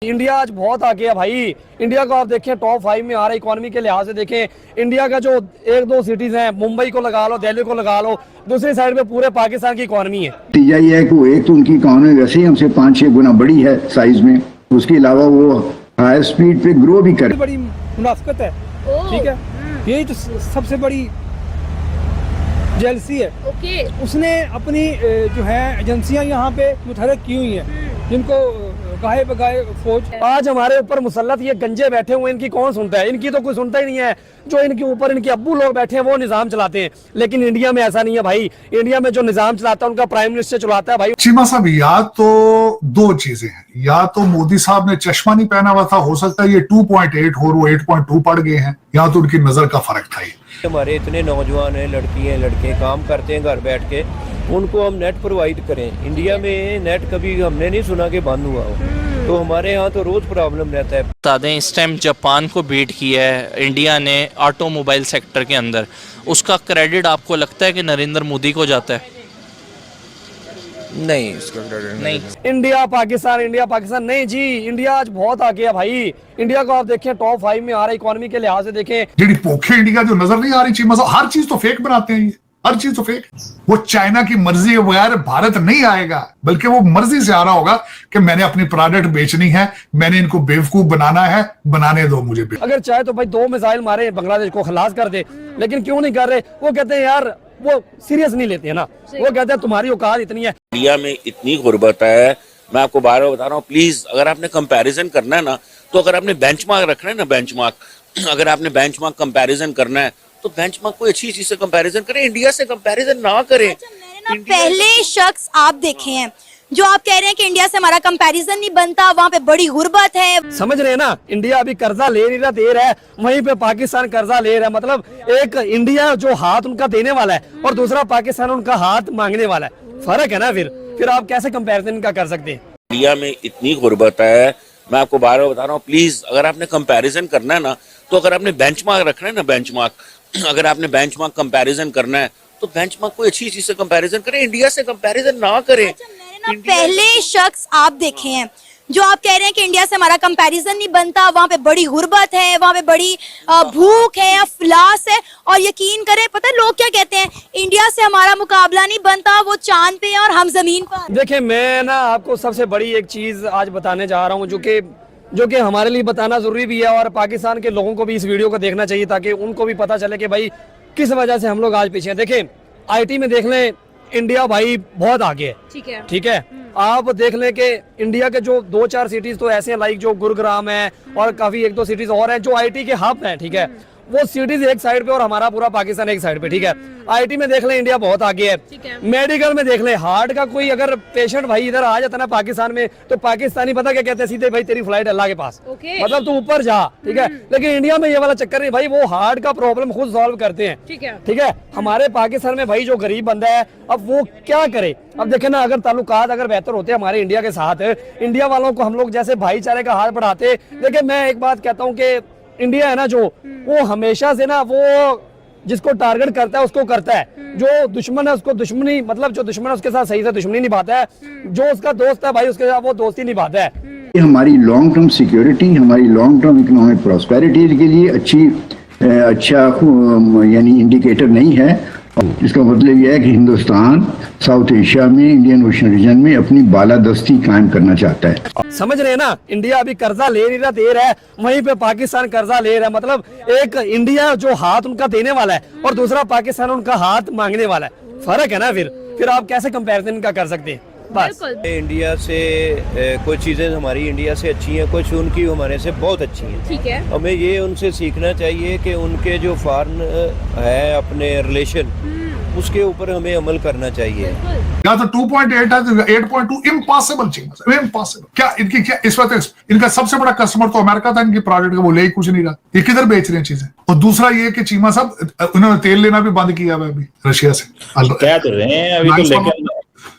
India आज बहुत आगे है भाई। इंडिया को आप देखें टॉप 5 में आ रहा है। इकोनॉमी के लिहाज से देखें इंडिया का जो एक दो सिटीज हैं, मुंबई को लगा लो, दिल्ली को लगा लो, दूसरी साइड पे पूरे पाकिस्तान की इकोनॉमी है। नतीजा ये है कि वो एक तो उनकी इकोनॉमी वैसे ही हमसे 5-6 गुना बड़ी है साइज में, उसके अलावा वो हाई स्पीड पे ग्रो भी करे। बड़ी मुनाफिकत है, ठीक है, यही तो सबसे बड़ी जेलसी है। उसने अपनी जो है एजेंसियां यहाँ पे मुतहरक की हुई हैं, जिनको गाहे बगाए फौज। आज हमारे ऊपर मुसल्लत ये गंजे बैठे हुए, इनकी कौन सुनता है? इनकी तो कोई सुनता ही नहीं है। जो इनके ऊपर इनके अब्बू लोग बैठे हैं वो निजाम चलाते हैं, लेकिन इंडिया में ऐसा नहीं है भाई। इंडिया में जो निजाम चलाता है उनका प्राइम मिनिस्टर चलाता है भाई। चीमा साहब, या तो दो चीजें हैं, या तो मोदी साहब ने चश्मा नहीं पहना हुआ था, हो सकता है ये 2.8 हो, वो 8.2 पड़ गए हैं, या तो उनकी नजर का फर्क था। हमारे इतने नौजवान हैं, लड़कियां लड़के काम करते हैं घर बैठ के, उनको हम नेट प्रोवाइड करें। इंडिया में नेट कभी हमने नहीं सुना कि बंद हुआ हो, तो हमारे यहाँ तो रोज प्रॉब्लम रहता है। बता दें, इस टाइम जापान को बीट किया है इंडिया ने ऑटोमोबाइल सेक्टर के अंदर। उसका क्रेडिट आपको लगता है कि नरेंद्र मोदी को जाता है? नहीं, इसका क्रेडिट नहीं। इंडिया पाकिस्तान नहीं जी। इंडिया आज बहुत आगे है भाई। इंडिया को आप देखें टॉप 5 में आ रहा है। इकोनॉमी के लिहाज से देखें, जी पोखे इंडिया जो नजर नहीं आ रही चीमा साहब, हर चीज तो फेक बनाते हैं, ये हर चीज तो फेक। वो चाइना की मर्जी के बगैर भारत नहीं आएगा, बल्कि वो मर्जी से आ रहा होगा कि मैंने अपनी प्रोडक्ट बेचनी है, मैंने इनको बेवकूफ बनाना है, बनाने दो मुझे। अगर चाहे तो भाई 2 मिसाइल मारे, बांग्लादेश को खलास कर दे, लेकिन क्यों नहीं कर रहे? वो कहते हैं यार, वो सीरियस नहीं लेते हैं ना। वो कहते हैं तुम्हारी औकात इतनी है। इंडिया में इतनी गुर्बत है, मैं आपको बार बार बता रहा हूँ, प्लीज अगर आपने कंपैरिजन करना है ना, तो अगर आपने बेंचमार्क रखना है ना, बेंचमार्क, अगर आपने बेंचमार्क कंपैरिजन करना है तो बेंचमार्क कोई अच्छी चीज से कंपैरिजन करें, इंडिया से कंपैरिजन ना करें। पहले शख्स आप देखे हैं जो आप कह रहे हैं कि इंडिया से हमारा कंपैरिजन नहीं बनता, वहाँ पे बड़ी गुर्बत है। समझ रहे हैं ना? इंडिया अभी कर्जा ले नहीं रहा, दे रहा है, वहीं पे पाकिस्तान कर्जा ले रहा है। मतलब एक इंडिया जो हाथ उनका देने वाला है और दूसरा पाकिस्तान उनका हाथ मांगने वाला है। फर्क है ना। फिर आप कैसे कंपैरिजन का कर सकते हैं? इंडिया में इतनी गुर्बत है, मैं आपको बार बार बता रहा हूँ, प्लीज अगर आपने कंपैरिजन करना है ना, तो अगर आपने बेंचमार्क रखना है ना, बेंचमार्क, अगर आपने बेंचमार्क कंपैरिजन करना है तो बेंचमार्क कोई अच्छी चीज से कंपैरिजन करें, इंडिया से कंपैरिजन ना करें। पहले शख्स आप देखे हैं जो आप कह रहे हैं कि इंडिया से हमारा कंपैरिजन नहीं बनता, वहाँ पे बड़ी गुर्बत है, वहाँ पे बड़ी भूख है, अफलास है। और यकीन करें, पता है लोग क्या कहते हैं, इंडिया से हमारा मुकाबला नहीं बनता, वो चांद पे है और हम जमीन पर। देखिए, मैं ना आपको सबसे बड़ी एक चीज आज बताने जा रहा हूँ, जो कि हमारे लिए बताना जरूरी भी है, और पाकिस्तान के लोगों को भी इस वीडियो को देखना चाहिए, ताकि उनको भी पता चले कि भाई किस वजह से हम लोग आज पीछे हैं। देखें, IT में देख लें, इंडिया भाई बहुत आगे है। ठीक है। आप देख लें कि इंडिया के जो 2-4 सिटीज तो ऐसे हैं, लाइक जो गुरुग्राम है और काफी 1-2 सिटीज और हैं जो IT के हब हैं। ठीक है, वो सिटीज एक साइड पे और हमारा पूरा पाकिस्तान एक साइड पे। ठीक है। IT में देख लें इंडिया बहुत आगे है। मेडिकल में देख लें, हार्ट का कोई अगर पेशेंट भाई इधर आ जाता ना पाकिस्तान में, तो पाकिस्तानी पता क्या कहते हैं, सीधे भाई तेरी फ्लाइट अल्लाह के पास, मतलब तू ऊपर जा। ठीक है। लेकिन इंडिया में ये वाला चक्कर नहीं भाई, वो हार्ट का प्रॉब्लम खुद सॉल्व करते हैं। ठीक है। हमारे पाकिस्तान में भाई जो गरीब बंदा है, अब वो क्या करे? अब देखे ना, अगर ताल्लुकात अगर बेहतर होते हमारे इंडिया के साथ, इंडिया वालों को हम लोग जैसे भाईचारे का हाथ बढ़ाते। देखिए, मैं एक बात कहता हूँ कि इंडिया है ना, जो वो हमेशा से ना, वो जिसको टारगेट करता है उसको करता है, जो दुश्मन है उसको दुश्मनी, मतलब जो दुश्मन है उसके साथ सही से दुश्मनी निभाता है, जो उसका दोस्त है भाई उसके साथ वो दोस्ती निभाता है। ये हमारी लॉन्ग टर्म सिक्योरिटी, हमारी लॉन्ग टर्म इकोनॉमिक प्रॉस्पेरिटी के लिए अच्छा यानी इंडिकेटर नहीं है। इसका मतलब यह है कि हिंदुस्तान साउथ एशिया में, इंडियन ओशन रीजन में अपनी बालादस्ती कायम करना चाहता है। समझ रहे हैं ना? इंडिया अभी कर्जा ले नहीं रहा, दे रहा है, वहीं पे पाकिस्तान कर्जा ले रहा है। मतलब एक इंडिया जो हाथ उनका देने वाला है और दूसरा पाकिस्तान उनका हाथ मांगने वाला है। फर्क है ना। फिर आप कैसे कंपैरिजन का कर सकते हैं? बस इंडिया से कुछ चीजें हमारी इंडिया से अच्छी हैं, कुछ उनकी हमारे से बहुत अच्छी हैं। ठीक है। हमें ये उनसे सीखना चाहिए कि उनके जो फॉरेन है अपने रिलेशन, उसके ऊपर हमें अमल करना चाहिए। या तो 2.8 है, 8.2 इम्पॉसिबल चीज, इम्पॉसिबल। क्या इस वक्त इनका सबसे बड़ा कस्टमर तो अमेरिका था, इनकी प्रोडक्ट का, वो ले कुछ नहीं रहा, ये किधर बेच रहे हैं चीजें। और दूसरा ये कि चीमा साहब, उन्होंने तेल लेना भी बंद किया हुआ अभी रशिया से, कह तो रहे हैं अभी तो, लेकिन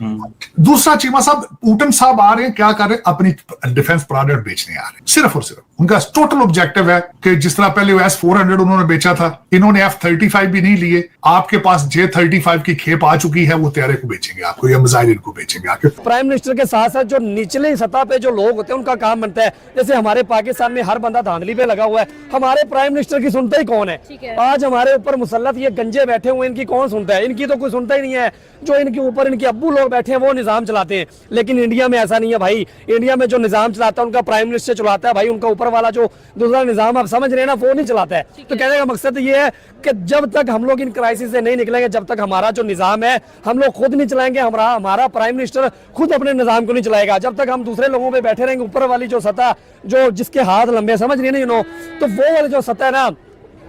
दूसरा चीमा साहब, पुतिन साहब आ रहे हैं, क्या कर रहे हैं, अपनी डिफेंस प्रोडक्ट बेचने आ रहे हैं, सिर्फ और सिर्फ उनका टोटल ऑब्जेक्टिव है कि जिस तरह पहले S-400 उन्होंने बेचा था, इन्होंने F-35 भी नहीं लिए, आपके पास J-35 की खेप आ चुकी है, वो तैयारे को बेचेंगे आपको, या मिसाइल इनको बेचेंगे आपके। प्राइम मिनिस्टर के साथ साथ जो निचले सतह पे जो लोग होते हैं उनका काम बनता है। जैसे हमारे पाकिस्तान में हर बंदा धांधली पे लगा हुआ है, हमारे प्राइम मिनिस्टर की सुनता ही कौन है? आज हमारे ऊपर मुसल्लत ये गंजे बैठे हुए, इनकी कौन सुनता है? इनकी तो कोई सुनता ही नहीं है। जो इनके ऊपर इनके अब्बू लोग बैठे हैं वो निजाम चलाते हैं, लेकिन इंडिया में ऐसा नहीं है भाई। इंडिया में जो निजाम चलाता है उनका प्राइम मिनिस्टर चलाता है भाई, उनका ऊपर वाला जो दूसरा निजाम आप समझ रहे हैं ना, वो नहीं चलाता है। तो कहने का मकसद ये है कि जब तक हम लोग इन क्राइसिस से नहीं निकलेंगे, जब तक हमारा जो निजाम है हम लोग खुद नहीं चलाएंगे, हमारा प्राइम मिनिस्टर खुद अपने निजाम को नहीं चलाएगा, जब तक हम दूसरे लोगों पे बैठे रहेंगे, ऊपर वाली जो सतह जो जिसके हाथ लंबे, समझ रही है ना, तो वो वाली जो सतह है ना,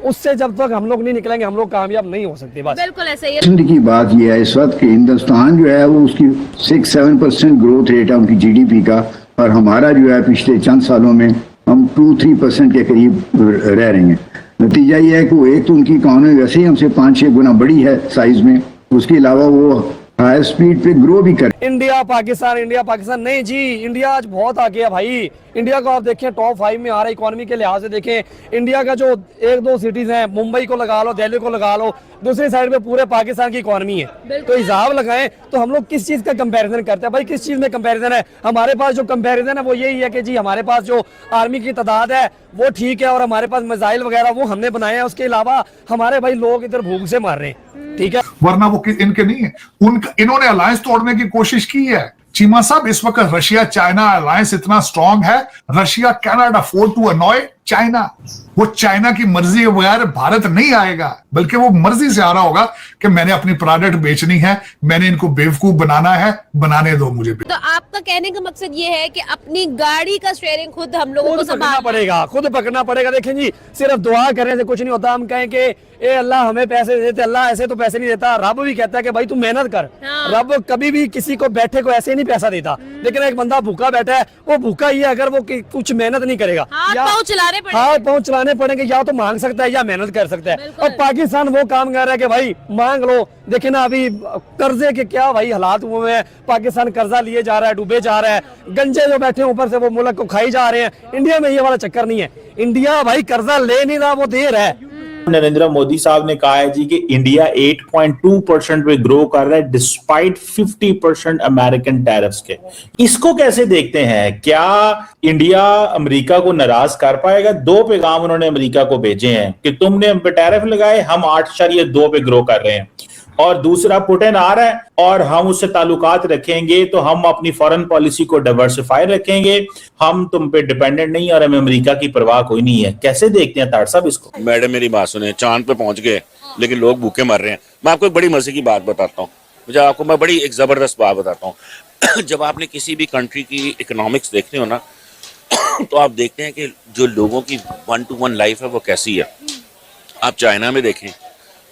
उससे जब तक हम लोग नहीं निकलेंगे हम लोग कामयाब नहीं हो सकते। बस बिल्कुल ऐसे ही की बात यह है इस वक्त कि हिंदुस्तान जो है वो उसकी 6-7% ग्रोथ रेट है उनकी GDP का, और हमारा जो है पिछले चंद सालों में हम 2-3% के करीब रह रहे हैं। नतीजा ये है कि वो एक तो उनकी इकॉनमी वैसे ही हमसे 5-6 गुना बड़ी है साइज में, उसके अलावा वो हाई स्पीड पे ग्रो भी कर। इंडिया पाकिस्तान नहीं जी, इंडिया आज बहुत आगे है भाई। इंडिया को आप देखें टॉप 5 में आ रहा है, इकोनॉमी के लिहाज से देखें इंडिया का जो 1-2 सिटीज हैं, मुंबई को लगा लो, दिल्ली को लगा लो, दूसरी साइड पे पूरे पाकिस्तान की इकोनॉमी है। तो हिसाब लगाएं तो हम लोग किस चीज का कंपैरिजन करते हैं भाई? किस चीज में कंपैरिजन है? हमारे पास जो कंपैरिजन है वो यही है कि जी हमारे पास जो आर्मी की तादाद है वो ठीक है, और हमारे पास मिसाइल वगैरह वो हमने बनाए हैं, उसके अलावा हमारे भाई लोग इधर भूख से मार रहे हैं, ठीक है, वरना वो इनके नहीं है। इन्होंने अलायंस तोड़ने की कोशिश की है। चीमा साहब, इस वक्त रशिया चाइना अलायंस इतना स्ट्रांग है, Russia can not afford to annoy China. वो चाइना की मर्जी के बगैर भारत नहीं आएगा, बल्कि वो मर्जी से आ रहा होगा कि मैंने अपनी प्रोडक्ट बेचनी है, मैंने इनको बेवकूफ बनाना है, बनाने दो मुझे। तो आपका कहने का मकसद ये है कि अपनी गाड़ी का स्टीयरिंग खुद हम लोगों को संभालना पड़ेगा, खुद पकड़ना पड़ेगा। देखें जी, सिर्फ दुआ करने से कुछ नहीं होता। हम कहें कि ए अल्लाह हमें पैसे देते, अल्लाह ऐसे तो पैसे नहीं देता। रब भी कहता है कि भाई तू मेहनत कर। हाँ। रब कभी भी किसी को बैठे को ऐसे नहीं पैसा देता, लेकिन एक बंदा भूखा बैठा है, वो भूखा ही है अगर वो कुछ मेहनत नहीं करेगा। हाथ पाँव चलाने पड़ेंगे, या तो मांग सकता है या मेहनत कर सकता है। और पाकिस्तान वो काम कर रहा है कि भाई मांग लो। देखे ना अभी कर्जे के क्या भाई हालात हुए हैं, पाकिस्तान कर्जा लिए जा रहा है, डूबे जा रहा है, गंजे जो बैठे हैं ऊपर से वो मुल्क को खाई जा रहे हैं। इंडिया में ये वाला चक्कर नहीं है, इंडिया भाई कर्जा ले नहीं रहा, वो दे रहा है। नरेंद्र मोदी साहब ने कहा है जी कि इंडिया 8.2% पे ग्रो कर रहा है डिस्पाइट 50% अमेरिकन टैरिफ्स के। इसको कैसे देखते हैं? क्या इंडिया अमेरिका को नाराज कर पाएगा? 2 पैगाम उन्होंने अमेरिका को भेजे हैं कि तुमने हम पे टैरिफ लगाए, हम 8.2 पे ग्रो कर रहे हैं, और दूसरा पुतिन आ रहा है और हम उससे ताल्लुकात रखेंगे तो हम अपनी फॉरेन पॉलिसी को डाइवर्सिफाई रखेंगे, हम तुम पे डिपेंडेंट नहीं और हमें अमेरिका की परवाह कोई नहीं है। कैसे देखते हैं ताड़ साहब इसको? मैडम मेरी बात सुने, चांद पे पहुंच गए लेकिन लोग भूखे मर रहे हैं। मैं आपको एक बड़ी मजे की बात बताता हूँ, मैं बड़ी एक जबरदस्त बात बताता हूँ। जब आपने किसी भी कंट्री की इकोनॉमिक्स देखते हो ना, तो आप देखते हैं कि जो लोगों की 1-to-1 लाइफ है वो कैसी है। आप चाइना में देखें,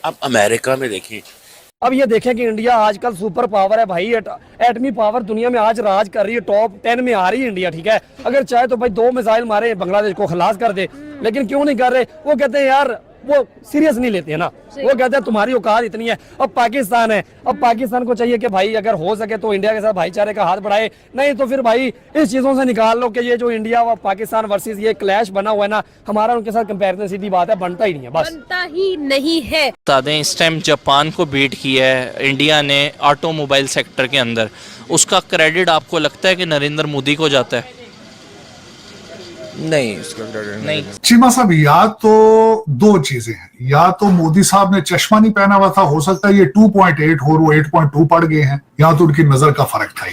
आप अमेरिका में देखें। अब ये देखें कि इंडिया आजकल सुपर पावर है भाई, एटमी पावर दुनिया में आज राज कर रही है, टॉप 10 में आ रही है इंडिया, ठीक है। अगर चाहे तो भाई 2 मिसाइल मारे बांग्लादेश को खलास कर दे, लेकिन क्यों नहीं कर रहे? वो कहते हैं यार, वो सीरियस नहीं लेते हैं ना, वो कहते हैं तुम्हारी औकात इतनी है। अब पाकिस्तान है, अब पाकिस्तान को चाहिए कि भाई अगर हो सके तो इंडिया के साथ भाईचारे का हाथ बढ़ाए, नहीं तो फिर भाई इस चीजों से निकाल लो कि ये जो इंडिया व पाकिस्तान वर्सेस ये क्लैश बना हुआ है ना, हमारा उनके साथ कंपैरिजन सीधी बात है, बनता ही नहीं है, बस बनता ही नहीं है। बता दें इस टाइम जापान को बीट किया है इंडिया ने ऑटोमोबाइल सेक्टर के अंदर, उसका क्रेडिट आपको लगता है कि नरेंद्र मोदी को जाता है? नहीं, इसका क्रेडिट नहीं। चीमा साहब, या तो 2 चीजें हैं, या तो मोदी साहब ने चश्मा नहीं पहना हुआ था, हो सकता है ये 2.8 हो, वो 8.2 पड़ गए हैं, या तो उनकी नजर का फर्क था।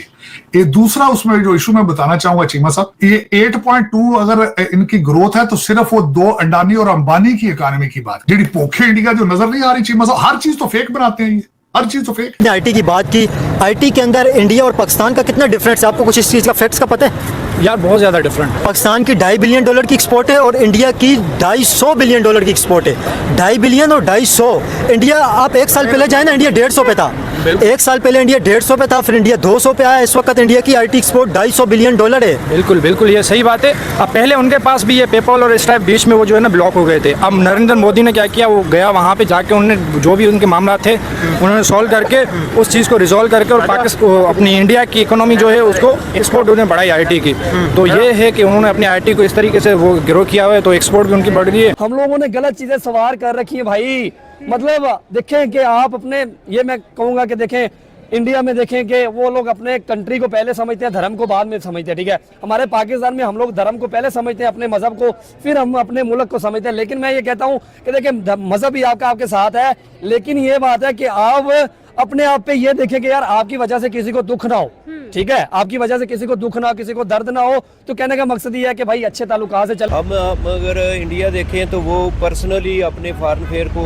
ये दूसरा उसमें जो इशू मैं बताना चाहूंगा चीमा साहब, ये 8.2 अगर इनकी ग्रोथ है तो सिर्फ वो 2 अडानी और अंबानी की इकोनॉमी की बात, जी भूखे इंडिया जो नजर नहीं आ रही चीमा साहब, हर चीज तो फेक बनाते हैं ये, हर चीज तो फेक। आईटी की बात की, आईटी के अंदर इंडिया और पाकिस्तान का कितना डिफरेंस है? आपको कुछ इस चीज का फैक्ट्स का पता है? यार बहुत ज्यादा डिफरेंट। पाकिस्तान की $2.5 बिलियन की एक्सपोर्ट है और इंडिया की $250 बिलियन की एक्सपोर्ट है। $2.5 बिलियन और 250। इंडिया आप 1 साल पहले जाए ना, इंडिया 150 पे था। एक साल पहले इंडिया 150 पे था, फिर इंडिया 200 पे आया, इस वक्त इंडिया की आईटी एक्सपोर्ट $250 बिलियन है। बिल्कुल बिल्कुल ये सही बात है। अब पहले उनके पास भी ये पेपॉल और स्ट्राइप बीच में वो जो है ना ब्लॉक हो गए थे। अब नरेंद्र मोदी ने क्या किया, वो गया वहाँ पे जाके उन्होंने जो भी उनके मामला थे उन्होंने सॉल्व करके उस चीज़ को रिजॉल्व करके और पाकिस्तान अपनी इंडिया की इकोनॉमी जो है उसको एक्सपोर्ट उन्होंने बढ़ाई आईटी की। तो ये है कि उन्होंने अपनी आईटी को इस तरीके से वो ग्रो किया हुआ है, तो एक्सपोर्ट भी उनकी बढ़ रही है। हम लोगों ने गलत चीजें सवार कर रखी है भाई। मतलब देखें कि आप अपने, ये मैं कहूंगा कि देखें इंडिया में देखें कि वो लोग अपने कंट्री को पहले समझते हैं, धर्म को बाद में समझते हैं, ठीक है। हमारे पाकिस्तान में हम लोग धर्म को पहले समझते हैं, अपने मजहब को, फिर हम अपने मुल्क को समझते हैं। लेकिन मैं ये कहता हूँ कि देखिए मजहब भी आपके साथ है, लेकिन ये बात है कि आप अपने आप पे ये देखें कि यार आपकी वजह से किसी को दुख ना हो, ठीक है, आपकी वजह से किसी को दुख ना हो, किसी को दर्द ना हो। तो कहने का मकसद ये है कि भाई अच्छे ताल्लुकात से चल। हम अगर इंडिया देखें तो वो पर्सनली अपने फॉरेन फेयर को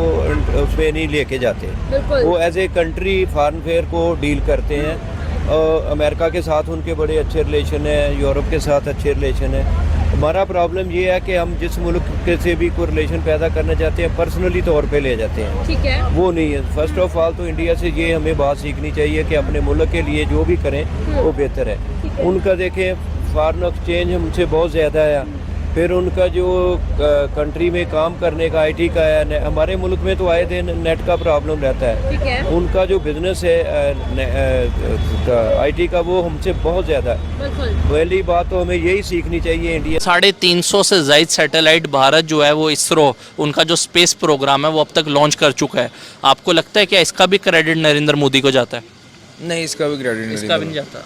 उसमें नहीं लेके जाते, वो as a country foreign affair को डील करते हैं। अमेरिका के साथ उनके बड़े अच्छे रिलेशन है, यूरोप के साथ अच्छे रिलेशन है। हमारा प्रॉब्लम ये है कि हम जिस मुल्क के से भी कोई रिलेशन पैदा करना चाहते हैं पर्सनली तौर पे ले जाते हैं, ठीक है, वो नहीं है। फर्स्ट ऑफ ऑल तो इंडिया से ये हमें बात सीखनी चाहिए कि अपने मुल्क के लिए जो भी करें वो बेहतर है। उनका देखें फॉरेन एक्सचेंज हमसे बहुत ज़्यादा है, फिर उनका जो कंट्री में काम करने का आईटी का है, हमारे मुल्क में तो आए दिन नेट का प्रॉब्लम रहता है, ठीक है। उनका जो बिजनेस है आईटी का वो हमसे बहुत ज़्यादा है। पहली बात तो हमें यही सीखनी चाहिए इंडिया। 350 से ज़ायद सैटेलाइट भारत जो है वो इसरो उनका जो स्पेस प्रोग्राम है वो अब तक लॉन्च कर चुका है। आपको लगता है क्या इसका भी क्रेडिट नरेंद्र मोदी को जाता है? नहीं, इसका भी क्रेडिट इसका भी नहीं जाता।